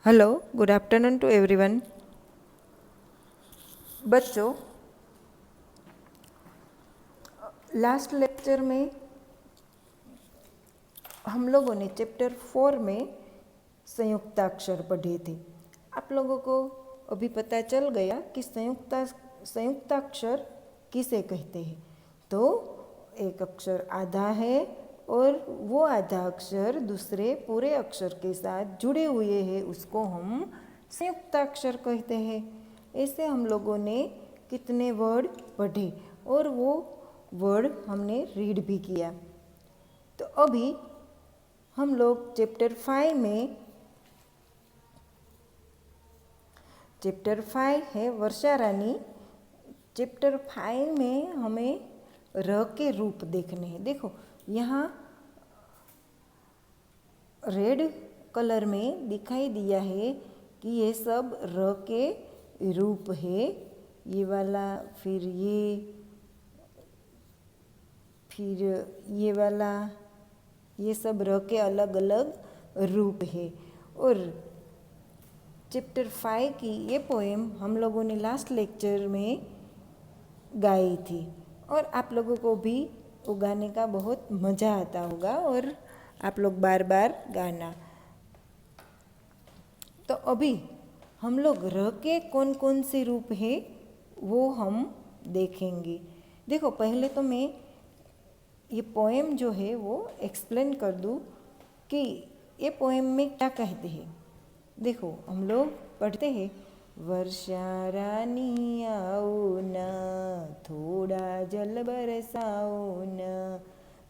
Hello, good afternoon to everyone. बच्चों, last lecture में हम लोगों ने चैप्टर 4 में संयुक्ताक्षर पढ़े थे। आप लोगों को अभी पता चल गया कि संयुक्ताक्षर किसे कहते हैं। तो एक अक्षर आधा है और वो आधा अक्षर दूसरे पूरे अक्षर के साथ जुड़े हुए हैं, उसको हम संयुक्ताक्षर कहते हैं। ऐसे हम लोगों ने कितने वर्ड पढ़े और वो वर्ड हमने रीड भी किया। तो अभी हम लोग चैप्टर 5 है वर्षा रानी। चैप्टर 5 में हमें र के रूप देखने हैं। देखो यहाँ रेड कलर में दिखाई दिया है कि ये सब र के रूप है। ये वाला, फिर ये वाला, ये सब र के अलग अलग रूप है। और चैप्टर 5 की ये पोएम हम लोगों ने लास्ट लेक्चर में गाई थी और आप लोगों को भी वो गाने का बहुत मज़ा आता होगा और आप लोग बार बार गाना। तो अभी हम लोग र के कौन कौन से रूप है वो हम देखेंगे। देखो पहले तो मैं ये पोएम जो है वो एक्सप्लेन कर दूँ कि ये पोएम में क्या कहते हैं। देखो हम लोग पढ़ते हैं, वर्षा रानी आओ ना, थोड़ा जल बरसाओ ना,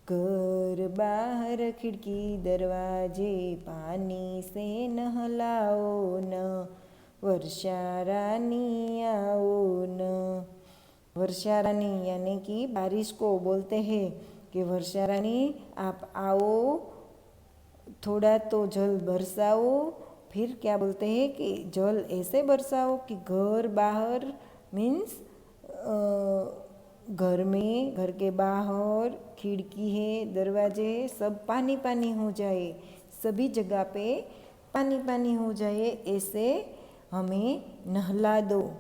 घर बाहर खिड़की दरवाजे पानी से नहलाओ ना, वर्षा रानी आओ ना। वर्षा रानी यानी कि बारिश को बोलते हैं कि वर्षा रानी आप आओ, थोड़ा तो जल बरसाओ। फिर क्या बोलते हैं कि जल ऐसे बरसाओ कि घर बाहर मीन्स घर में, घर के बाहर खिड़की है, दरवाजे है, सब पानी पानी हो जाए, सभी जगह पे पानी पानी हो जाए, ऐसे हमें नहला दो।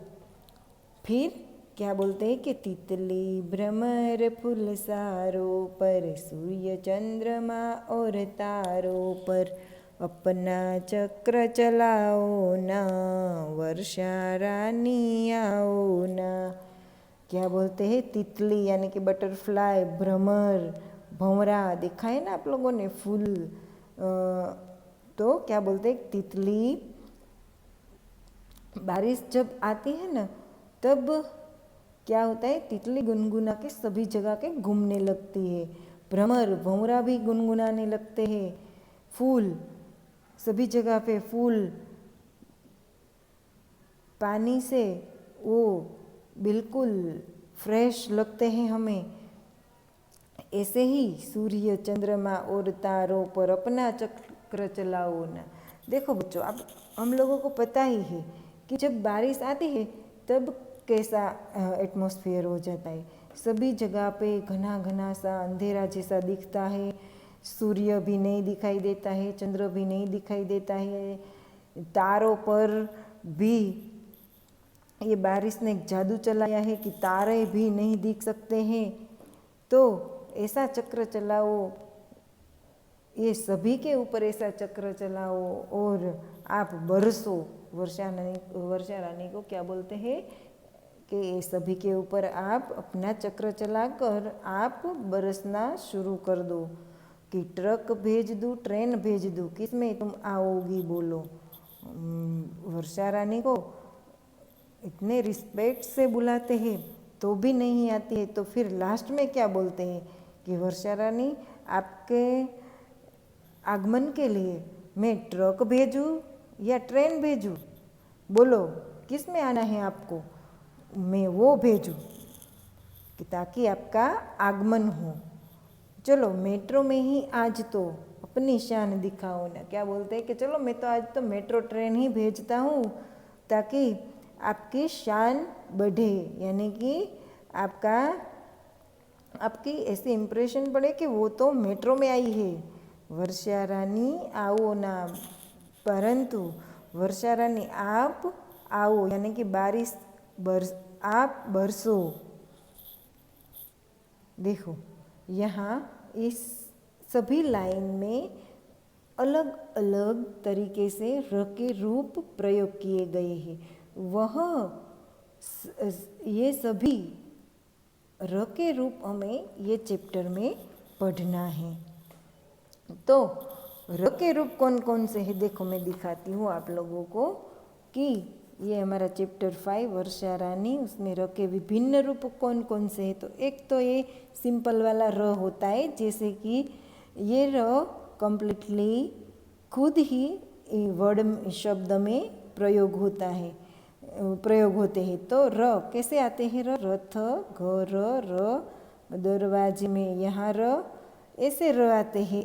फिर क्या बोलते हैं कि तितली भ्रमर फूल सारों पर, सूर्य चंद्रमा और तारों पर अपना चक्र चलाओ ना, वर्षा रानी आओ ना। क्या बोलते हैं, तितली यानी कि बटरफ्लाई, भ्रमर, भंवरा देखा है ना आप लोगों ने, फूल। तो क्या बोलते हैं, तितली बारिश जब आती है ना तब क्या होता है, तितली गुनगुना के सभी जगह के घूमने लगती है। भ्रमर, भंवरा भी गुनगुनाने लगते हैं। फूल, सभी जगह पे फूल पानी से वो बिल्कुल फ्रेश लगते हैं हमें। ऐसे ही सूर्य चंद्रमा और तारों पर अपना चक्र चलाओ ना। देखो बच्चों, अब हम लोगों को पता ही है कि जब बारिश आती है तब कैसा एटमॉस्फेयर हो जाता है। सभी जगह पे घना घना सा अंधेरा जैसा दिखता है, सूर्य भी नहीं दिखाई देता है, चंद्र भी नहीं दिखाई देता है, तारों पर भी ये बारिश ने एक जादू चलाया है कि तारे भी नहीं दिख सकते हैं। तो ऐसा चक्र चलाओ, ये सभी के ऊपर ऐसा चक्र चलाओ और आप बरसो। वर्षा रानी को क्या बोलते हैं कि सभी के ऊपर आप अपना चक्र चलाकर आप बरसना शुरू कर दो। कि ट्रक भेज दूँ, ट्रेन भेज दूँ, किस में तुम आओगी बोलो। वर्षा रानी को इतने रिस्पेक्ट से बुलाते हैं तो भी नहीं आती है, तो फिर लास्ट में क्या बोलते हैं कि वर्षा रानी आपके आगमन के लिए मैं ट्रक भेजूँ या ट्रेन भेजूँ, बोलो किस में आना है आपको, मैं वो भेजूँ कि ताकि आपका आगमन हो। चलो मेट्रो में ही आज तो अपनी शान दिखाओ ना। क्या बोलते हैं कि चलो मैं तो आज तो मेट्रो ट्रेन ही भेजता हूँ ताकि आपकी शान बढ़े, यानी कि आपकी ऐसी इम्प्रेशन पड़े कि वो तो मेट्रो में आई है। वर्षा रानी आओ ना, परंतु वर्षा रानी आप आओ, यानी कि बारिश आप बरसो। देखो यहाँ इस सभी लाइन में अलग अलग तरीके से र के रूप प्रयोग किए गए हैं। ये सभी र के रूप हमें ये चैप्टर में पढ़ना है। तो र के रूप कौन कौन से हैं, देखो मैं दिखाती हूँ आप लोगों को कि ये हमारा चैप्टर 5 वर्षा रानी, उसमें र के विभिन्न रूप कौन कौन से हैं। तो एक तो ये सिंपल वाला र होता है, जैसे कि ये र कंप्लीटली खुद ही वर्ड शब्द में प्रयोग होते हैं। तो र कैसे आते हैं, रथ, घर, र दरवाजे में यहाँ र, ऐसे र आते हैं।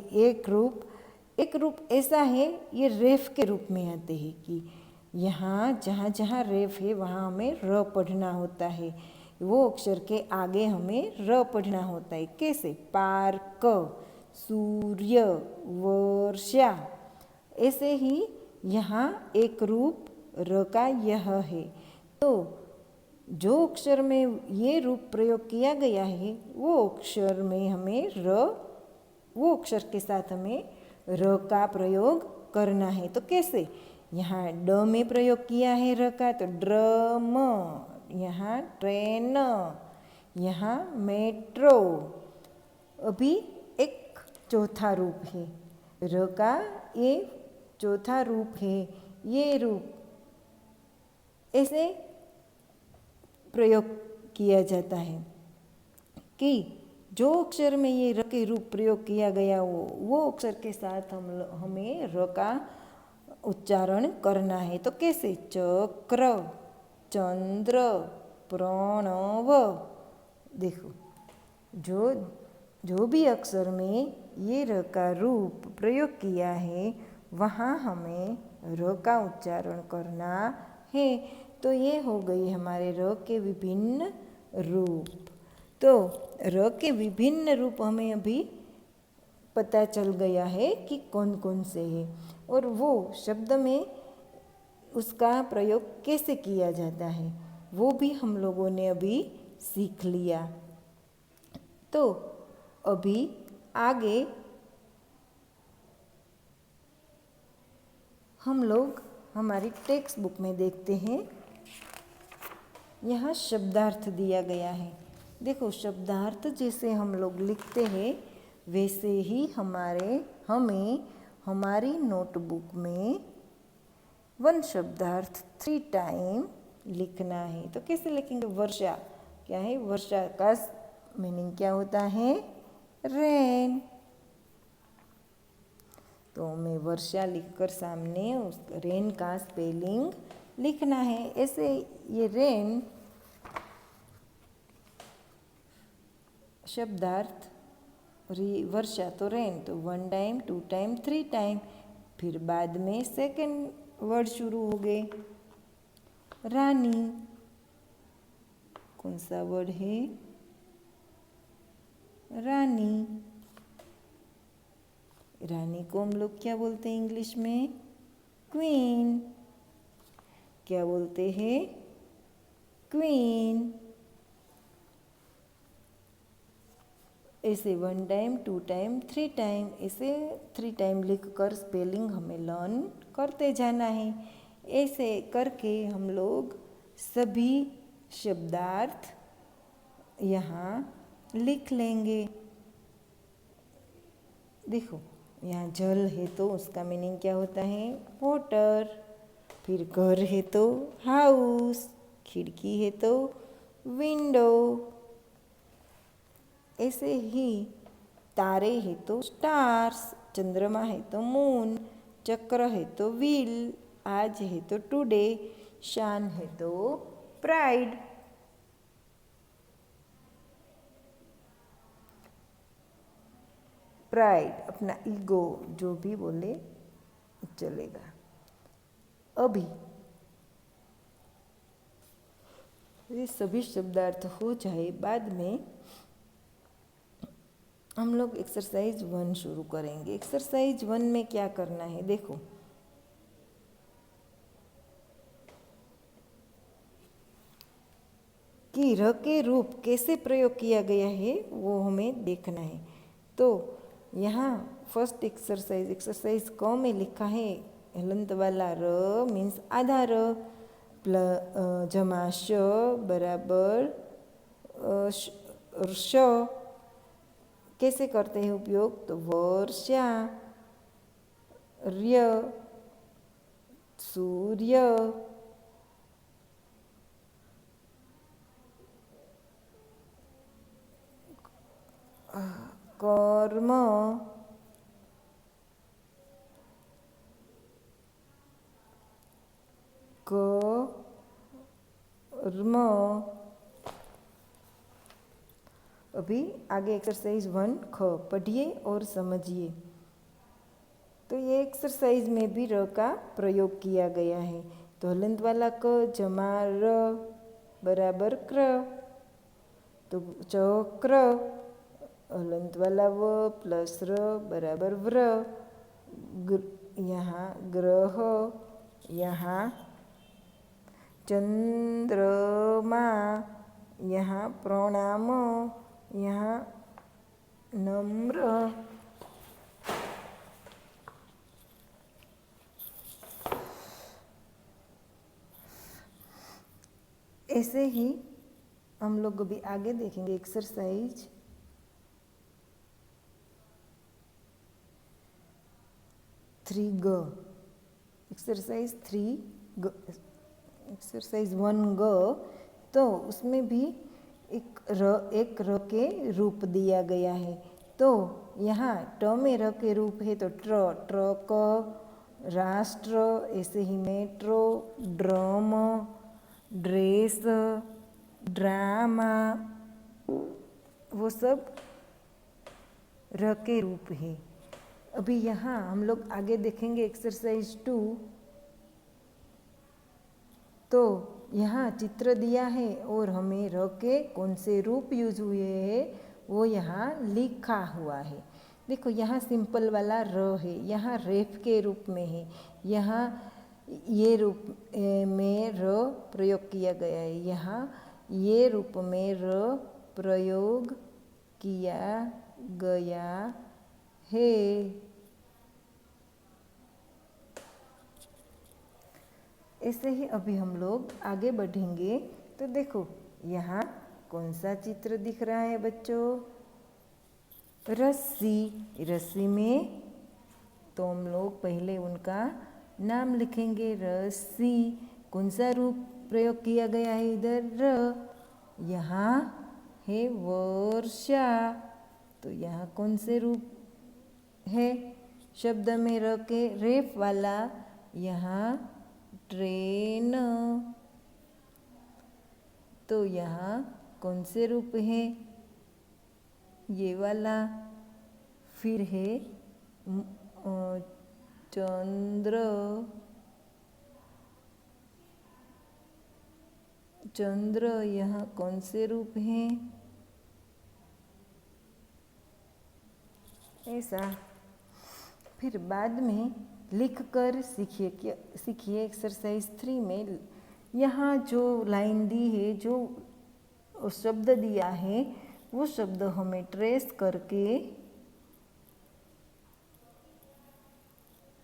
एक रूप ऐसा है, ये रेफ के रूप में आते हैं कि यहाँ जहाँ जहाँ रेफ है वहाँ हमें र पढ़ना होता है। वो अक्षर के आगे हमें र पढ़ना होता है। कैसे, पार्क, सूर्य, वर्षा। ऐसे ही यहाँ एक रूप र का यह है। तो जो अक्षर में ये रूप प्रयोग किया गया है वो अक्षर में हमें वो अक्षर के साथ हमें र का प्रयोग करना है। तो कैसे, यहाँ ड में प्रयोग किया है र का, तो ड्रम, यहाँ ट्रेन, यहाँ मेट्रो। अभी एक चौथा रूप है र का, ये चौथा रूप है। ये रूप ऐसे प्रयोग किया जाता है कि जो अक्षर में ये र के रूप प्रयोग किया गया वो अक्षर के साथ हमें र का उच्चारण करना है। तो कैसे, चक्र, चंद्र, प्रणव। देखो जो भी अक्षर में ये र का रूप प्रयोग किया है वहाँ हमें र का उच्चारण करना है। तो ये हो गई हमारे र के विभिन्न रूप। तो र के विभिन्न रूप हमें अभी पता चल गया है कि कौन कौन से हैं और वो शब्द में उसका प्रयोग कैसे किया जाता है वो भी हम लोगों ने अभी सीख लिया। तो अभी आगे हम लोग हमारी टेक्स्ट बुक में देखते हैं। यहाँ शब्दार्थ दिया गया है। देखो शब्दार्थ जैसे हम लोग लिखते हैं वैसे ही हमें हमारी नोटबुक में 1 शब्दार्थ 3 टाइम लिखना है। तो कैसे लिखेंगे, वर्षा क्या है, वर्षा का मीनिंग क्या होता है, रेन। तो मैं वर्षा लिखकर सामने उस रेन का स्पेलिंग लिखना है। ऐसे ये रेन शब्दार्थ, वर्षा तो रेन, तो 1 टाइम 2 टाइम 3 टाइम। फिर बाद में सेकंड वर्ड शुरू हो गए, रानी। कौन सा वर्ड है, रानी। रानी को हम लोग क्या बोलते हैं इंग्लिश में, क्वीन। क्या बोलते हैं, क्वीन। ऐसे 1 टाइम 2 टाइम 3 टाइम, ऐसे 3 टाइम लिखकर स्पेलिंग हमें लर्न करते जाना है। ऐसे करके हम लोग सभी शब्दार्थ यहाँ लिख लेंगे। देखो यहाँ जल है तो उसका मीनिंग क्या होता है, वाटर। फिर घर है तो हाउस, खिड़की है तो विंडो। ऐसे ही तारे है तो स्टार्स, चंद्रमा है तो मून, चक्र है तो व्हील, आज है तो टुडे, शान है तो प्राइड। प्राइड अपना ईगो, जो भी बोले चलेगा। अभी ये सभी शब्दार्थ हो जाए बाद में हम लोग एक्सरसाइज 1 शुरू करेंगे। एक्सरसाइज 1 में क्या करना है, देखो कि र के रूप कैसे प्रयोग किया गया है वो हमें देखना है। तो यहाँ फर्स्ट एक्सरसाइज क में लिखा है हलंत वाला र मीन्स आधा र जमा श बराबर श। कैसे करते हैं उपयोग? तो वर्षा, र्य, सूर्य, कर्म, कर्म। अभी आगे एक्सरसाइज 1 ख पढ़िए और समझिए। तो ये एक्सरसाइज में भी र का प्रयोग किया गया है। तो हलंत वाला क जमा र बराबर क्र, तो चक्र। हलंत वाला व प्लस र बराबर व्र। यहाँ ग्रह, यहाँ चंद्रमा, यहाँ प्रणाम, यहाँ नम्र। ऐसे ही हम लोग अभी आगे देखेंगे एक्सरसाइज 3 ग। एक्सरसाइज 1 ग। तो उसमें भी एक र के रूप दिया गया है। तो यहाँ ट में र के रूप है तो ट्रक, राष्ट्र, ऐसे ही मेट्रो, ड्रम, ड्रेस, ड्रामा, वो सब र के रूप है। अभी यहाँ हम लोग आगे देखेंगे एक्सरसाइज 2। तो यहाँ चित्र दिया है और हमें र के कौन से रूप यूज हुए हैं वो यहाँ लिखा हुआ है। देखो यहाँ सिंपल वाला र है, यहाँ रेफ के रूप में है, यहाँ ये रूप में र प्रयोग किया गया है, यहाँ ये रूप में र प्रयोग किया गया है। ऐसे ही अभी हम लोग आगे बढ़ेंगे। तो देखो यहाँ कौन सा चित्र दिख रहा है बच्चों? रस्सी में तो हम लोग पहले उनका नाम लिखेंगे। रस्सी, कौन सा रूप प्रयोग किया गया है इधर? र। यहाँ है वर्षा, तो यहाँ कौन से रूप है शब्द में र के? रेफ वाला। यहाँ ट्रेन, तो यहाँ कौन से रूप है? ये वाला। फिर है चंद्र, यहाँ कौन से रूप हैं? ऐसा। फिर बाद में लिख कर सीखिए एक्सरसाइज 3 में यहाँ जो लाइन दी है, जो शब्द दिया है, वो शब्द हमें ट्रेस करके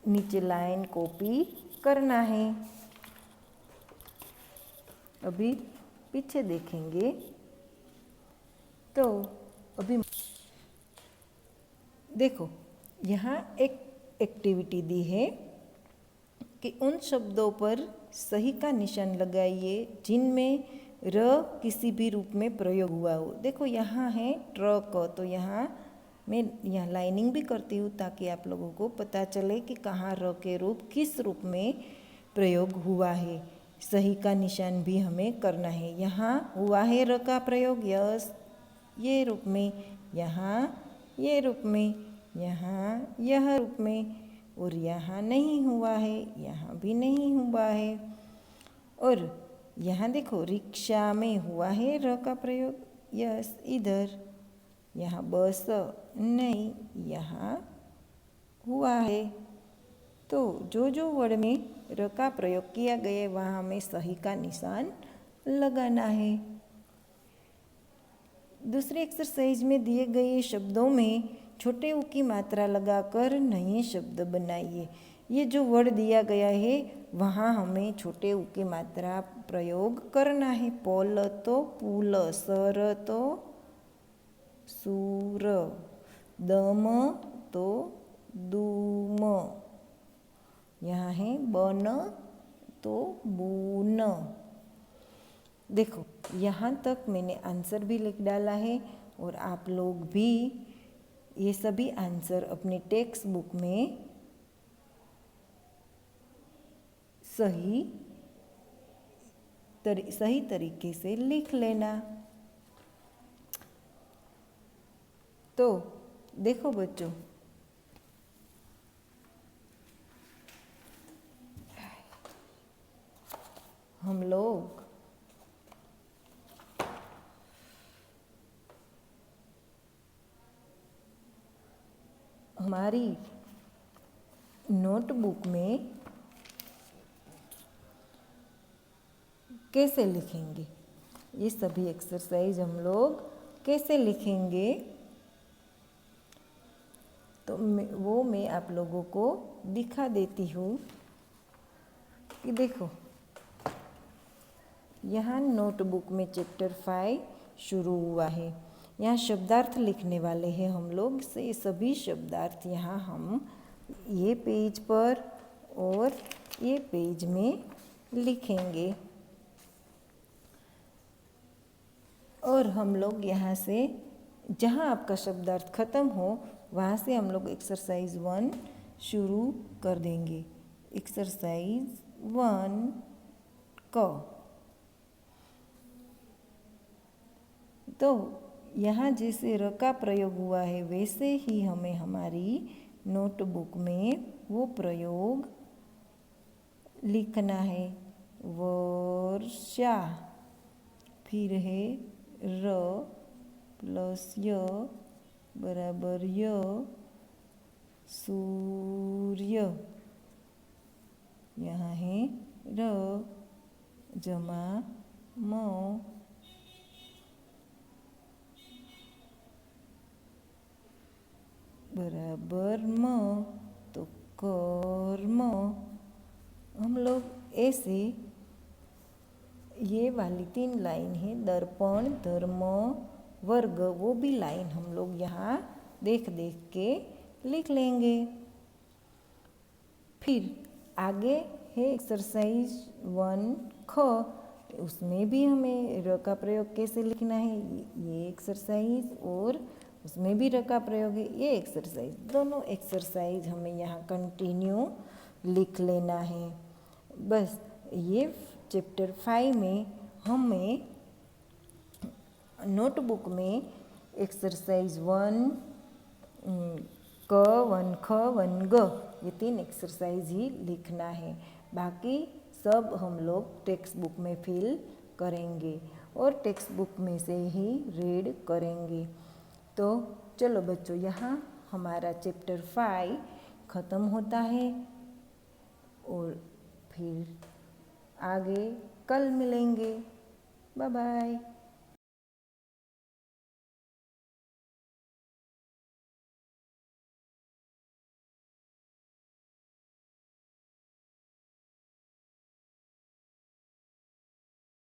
नीचे लाइन कॉपी करना है। अभी पीछे देखेंगे। तो अभी देखो यहाँ एक एक्टिविटी दी है कि उन शब्दों पर सही का निशान लगाइए जिनमें र किसी भी रूप में प्रयोग हुआ हो। देखो यहाँ है ट्रक, तो यहाँ मैं यहाँ लाइनिंग भी करती हूँ ताकि आप लोगों को पता चले कि कहाँ र के रूप किस रूप में प्रयोग हुआ है। सही का निशान भी हमें करना है। यहाँ हुआ है र का प्रयोग, यस, ये रूप में, यहाँ ये रूप में, यहाँ यह रूप में, और यहाँ नहीं हुआ है, यहाँ भी नहीं हुआ है। और यहाँ देखो रिक्शा में हुआ है र का प्रयोग, यस, इधर। यहाँ बस नहीं, यहाँ हुआ है। तो जो वर्ड में र का प्रयोग किया गया है वहाँ हमें सही का निशान लगाना है। दूसरे एक्सरसाइज में दिए गए शब्दों में छोटे ऊ की मात्रा लगाकर नए शब्द बनाइए। ये जो वर्ड दिया गया है वहाँ हमें छोटे ऊ की मात्रा प्रयोग करना है। पोल तो पुल, सर तो सूर, दम तो दूम, यहाँ है बन तो बून। देखो यहाँ तक मैंने आंसर भी लिख डाला है और आप लोग भी ये सभी आंसर अपनी टेक्स्ट बुक में सही तरीके से लिख लेना। तो देखो बच्चों, हम लोग हमारी नोटबुक में कैसे लिखेंगे, ये सभी एक्सरसाइज हम लोग कैसे लिखेंगे, तो वो मैं आप लोगों को दिखा देती हूँ कि देखो यहाँ नोटबुक में चैप्टर 5 शुरू हुआ है। यहाँ शब्दार्थ लिखने वाले हैं हम लोग। से सभी शब्दार्थ यहाँ हम ये पेज पर और ये पेज में लिखेंगे और हम लोग यहाँ से जहाँ आपका शब्दार्थ ख़त्म हो वहाँ से हम लोग एक्सरसाइज 1 शुरू कर देंगे। एक्सरसाइज 1 क। तो यहाँ जैसे र का प्रयोग हुआ है वैसे ही हमें हमारी नोटबुक में वो प्रयोग लिखना है। वर्षा, फिर है र प्लस य बराबर य, सूर्य, यहाँ है र जमा म, बराबर म, तो कर्म। हम लोग ऐसे ये वाली 3 लाइन है, दर्पण, धर्म, वर्ग, वो भी लाइन हम लोग यहाँ देख देख के लिख लेंगे। फिर आगे है एक्सरसाइज 1 ख। उसमें भी हमें र का प्रयोग कैसे लिखना है, ये एक्सरसाइज और उसमें भी र का प्रयोग है, ये एक्सरसाइज। दोनों एक्सरसाइज हमें यहाँ कंटिन्यू लिख लेना है। बस ये चैप्टर 5 में हमें नोटबुक में एक्सरसाइज 1 क, 1 ख, 1 ग, ये 3 एक्सरसाइज ही लिखना है। बाकी सब हम लोग टेक्स्ट बुक में फिल करेंगे और टेक्स्ट बुक में से ही रीड करेंगे। तो चलो बच्चों, यहाँ हमारा चैप्टर 5 ख़त्म होता है और फिर आगे कल मिलेंगे। Bye bye.